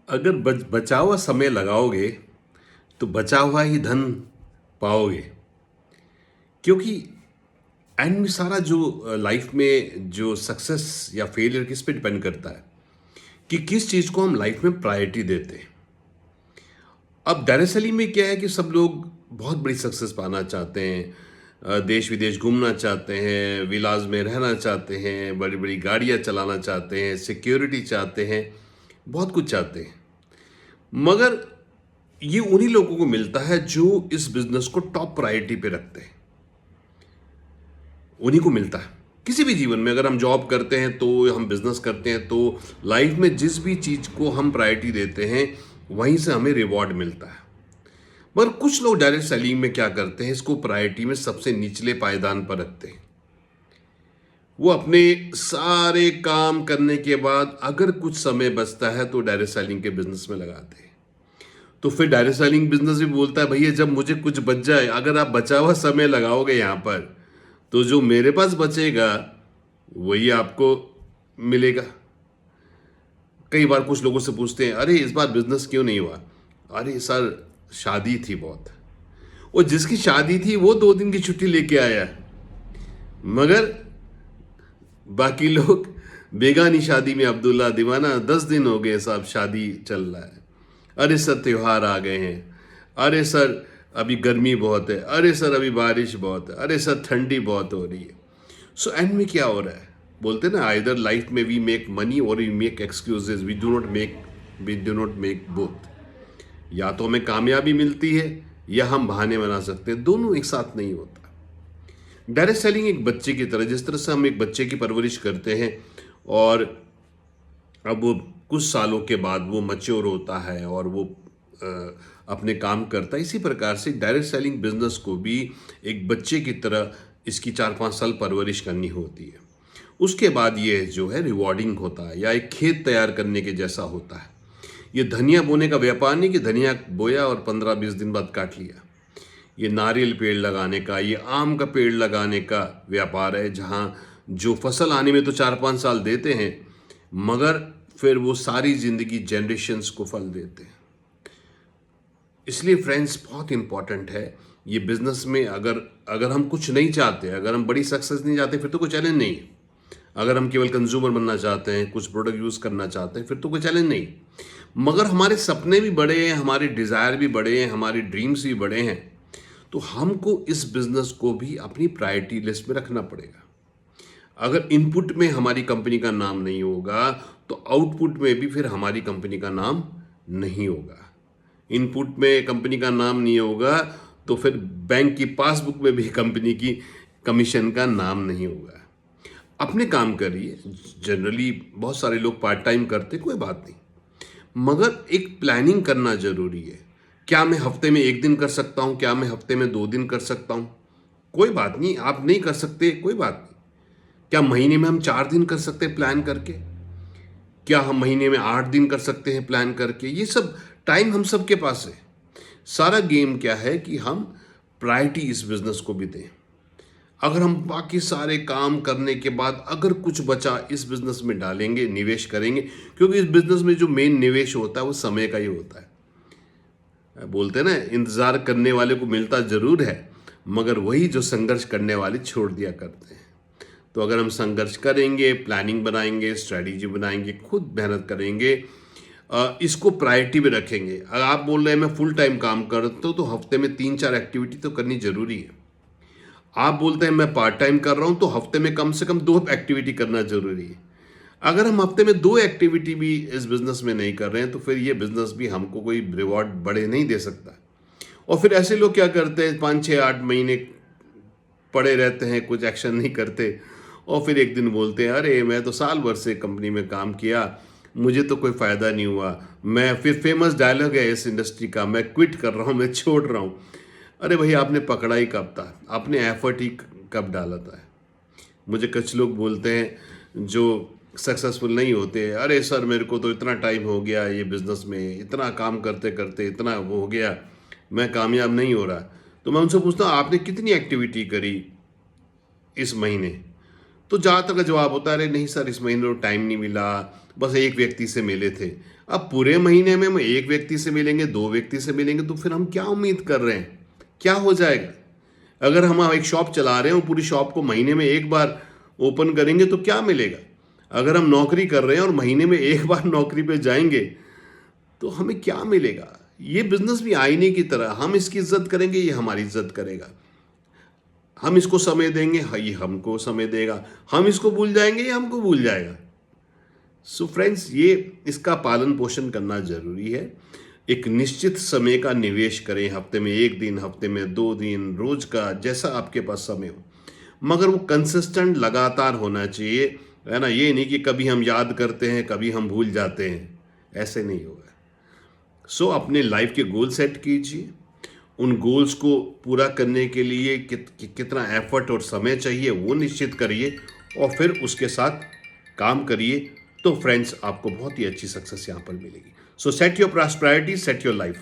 अगर बचा हुआ समय लगाओगे तो बचा हुआ ही धन पाओगे। क्योंकि एंड में सारा जो लाइफ में जो सक्सेस या फेलियर किस पे डिपेंड करता है कि किस चीज़ को हम लाइफ में प्रायोरिटी देते हैं। अब दरअसल में क्या है कि सब लोग बहुत बड़ी सक्सेस पाना चाहते हैं, देश विदेश घूमना चाहते हैं, विलास में रहना चाहते हैं, बड़ी बड़ी गाड़ियाँ चलाना चाहते हैं, सिक्योरिटी चाहते हैं, बहुत कुछ चाहते हैं। मगर ये उन्हीं लोगों को मिलता है जो इस बिजनेस को टॉप प्रायोरिटी पे रखते हैं, उन्हीं को मिलता है। किसी भी जीवन में अगर हम जॉब करते हैं तो हम बिजनेस करते हैं तो लाइफ में जिस भी चीज़ को हम प्रायोरिटी देते हैं वहीं से हमें रिवॉर्ड मिलता है। मगर कुछ लोग डायरेक्ट सेलिंग में क्या करते हैं, इसको प्रायोरिटी में सबसे निचले पायदान पर रखते हैं। वो अपने सारे काम करने के बाद अगर कुछ समय बचता है तो डायरेक्ट सेलिंग के बिजनेस में लगाते हैं। तो फिर डायरेक्ट सेलिंग बिजनेस भी बोलता है भैया जब मुझे कुछ बच जाए, अगर आप बचा हुआ समय लगाओगे यहाँ पर तो जो मेरे पास बचेगा वही आपको मिलेगा। कई बार कुछ लोगों से पूछते हैं अरे इस बार बिजनेस क्यों नहीं हुआ, अरे सर शादी थी बहुत। वो जिसकी शादी थी वो 2 दिन की छुट्टी लेके आया, मगर बाकी लोग बेगानी शादी में अब्दुल्ला दीवाना 10 दिन हो गए साहब, शादी चल रहा है। अरे सर त्योहार आ गए हैं, अरे सर अभी गर्मी बहुत है, अरे सर अभी बारिश बहुत है, अरे सर ठंडी बहुत हो रही है। सो एंड में क्या हो रहा है, बोलते ना आइदर लाइफ में वी मेक मनी और we make excuses, we do not make both. या तो हमें कामयाबी मिलती है या हम बहाने बना सकते हैं, दोनों एक साथ नहीं होता। डायरेक्ट सेलिंग एक बच्चे की तरह, जिस तरह से हम एक बच्चे की परवरिश करते हैं और अब वो कुछ सालों के बाद वो मैच्योर होता है और वो अपने काम करता है, इसी प्रकार से डायरेक्ट सेलिंग बिजनेस को भी एक बच्चे की तरह इसकी 4-5 साल परवरिश करनी होती है। उसके बाद ये जो है रिवॉर्डिंग होता है, या एक खेत तैयार करने के जैसा होता है। ये धनिया बोने का व्यापार नहीं कि धनिया बोया और 15-20 दिन बाद काट लिया। ये नारियल पेड़ लगाने का, ये आम का पेड़ लगाने का व्यापार है, जहाँ जो फसल आने में तो 4-5 साल देते हैं मगर फिर वो सारी जिंदगी जनरेशन्स को फल देते हैं। इसलिए फ्रेंड्स बहुत इंपॉर्टेंट है ये बिजनेस में, अगर हम कुछ नहीं चाहते, अगर हम बड़ी सक्सेस नहीं चाहते फिर तो कोई चैलेंज नहीं है। अगर हम केवल कंज्यूमर बनना चाहते हैं, कुछ प्रोडक्ट यूज़ करना चाहते हैं, फिर तो कोई चैलेंज नहीं। मगर हमारे सपने भी बड़े हैं, हमारे डिज़ायर भी बड़े हैं, हमारे ड्रीम्स भी बड़े हैं, तो हमको इस बिजनेस को भी अपनी प्रायोरिटी लिस्ट में रखना पड़ेगा। अगर इनपुट में हमारी कंपनी का नाम नहीं होगा तो आउटपुट में भी फिर हमारी कंपनी का नाम नहीं होगा। इनपुट में कंपनी का नाम नहीं होगा तो फिर बैंक की पासबुक में भी कंपनी की कमीशन का नाम नहीं होगा। अपने काम करिए, जनरली बहुत सारे लोग पार्ट टाइम करते, कोई बात नहीं, मगर एक प्लानिंग करना जरूरी है। क्या मैं हफ्ते में 1 दिन कर सकता हूँ, क्या मैं हफ्ते में 2 दिन कर सकता हूँ, कोई बात नहीं। आप नहीं कर सकते कोई बात नहीं। क्या महीने में हम 4 दिन कर सकते हैं प्लान करके, क्या हम महीने में 8 दिन कर सकते हैं प्लान करके, ये सब टाइम हम सब के पास है। सारा गेम क्या है कि हम प्रायोरिटी इस बिजनेस को भी दें। अगर हम बाकी सारे काम करने के बाद अगर कुछ बचा इस बिजनेस में डालेंगे, निवेश करेंगे, क्योंकि इस बिजनेस में जो मेन निवेश होता है वो समय का ही होता है। बोलते हैं ना, इंतजार करने वाले को मिलता जरूर है मगर वही जो संघर्ष करने वाले छोड़ दिया करते हैं। तो अगर हम संघर्ष करेंगे, प्लानिंग बनाएंगे, स्ट्रैटेजी बनाएंगे, खुद मेहनत करेंगे, इसको प्रायोरिटी में रखेंगे। अगर आप बोल रहे हैं मैं फुल टाइम काम करता हूँ तो हफ्ते में 3-4 एक्टिविटी तो करनी जरूरी है। आप बोलते हैं मैं पार्ट टाइम कर रहा हूँ तो हफ्ते में कम से कम 2 एक्टिविटी करना जरूरी है। अगर हम हफ्ते में 2 एक्टिविटी भी इस बिजनेस में नहीं कर रहे हैं तो फिर ये बिजनेस भी हमको कोई रिवॉर्ड बड़े नहीं दे सकता। और फिर ऐसे लोग क्या करते हैं, 5-6-8 महीने पड़े रहते हैं, कुछ एक्शन नहीं करते, और फिर एक दिन बोलते हैं अरे मैं तो साल भर से कंपनी में काम किया, मुझे तो कोई फ़ायदा नहीं हुआ। मैं फिर फेमस डायलॉग है इस इंडस्ट्री का, मैं क्विट कर रहा हूँ, मैं छोड़ रहा हूँ। अरे भाई आपने पकड़ा ही कब था, आपने एफर्ट ही कब डाला था। मुझे कुछ लोग बोलते हैं जो सक्सेसफुल नहीं होते, अरे सर मेरे को तो इतना टाइम हो गया ये बिज़नेस में, इतना काम करते करते इतना वो हो गया, मैं कामयाब नहीं हो रहा। तो मैं उनसे पूछता हूँ आपने कितनी एक्टिविटी करी इस महीने, तो जहाँ तक जवाब होता है अरे नहीं सर इस महीने तो टाइम नहीं मिला, बस एक व्यक्ति से मिले थे। अब पूरे महीने में हम एक व्यक्ति से मिलेंगे, दो व्यक्ति से मिलेंगे, तो फिर हम क्या उम्मीद कर रहे हैं, क्या हो जाएगा? अगर हम एक शॉप चला रहे हैं और पूरी शॉप को महीने में एक बार ओपन करेंगे तो क्या मिलेगा? अगर हम नौकरी कर रहे हैं और महीने में एक बार नौकरी पे जाएंगे तो हमें क्या मिलेगा? ये बिजनेस भी आईने की तरह, हम इसकी इज्जत करेंगे, ये हमारी इज्जत करेगा। हम इसको समय देंगे, ये हमको समय देगा। हम इसको भूल जाएंगे, ये हमको भूल जाएगा। सो फ्रेंड्स, ये इसका पालन पोषण करना जरूरी है। एक निश्चित समय का निवेश करें, हफ्ते में 1 दिन, हफ्ते में 2 दिन, रोज का, जैसा आपके पास समय हो, मगर वो कंसिस्टेंट लगातार होना चाहिए, है ना। ये नहीं कि कभी हम याद करते हैं, कभी हम भूल जाते हैं, ऐसे नहीं होगा। सो अपने लाइफ के गोल सेट कीजिए, उन गोल्स को पूरा करने के लिए कितना एफर्ट और समय चाहिए वो निश्चित करिए और फिर उसके साथ काम करिए। तो फ्रेंड्स, आपको बहुत ही अच्छी सक्सेस यहाँ पर मिलेगी। सो set your prosperity, set your life.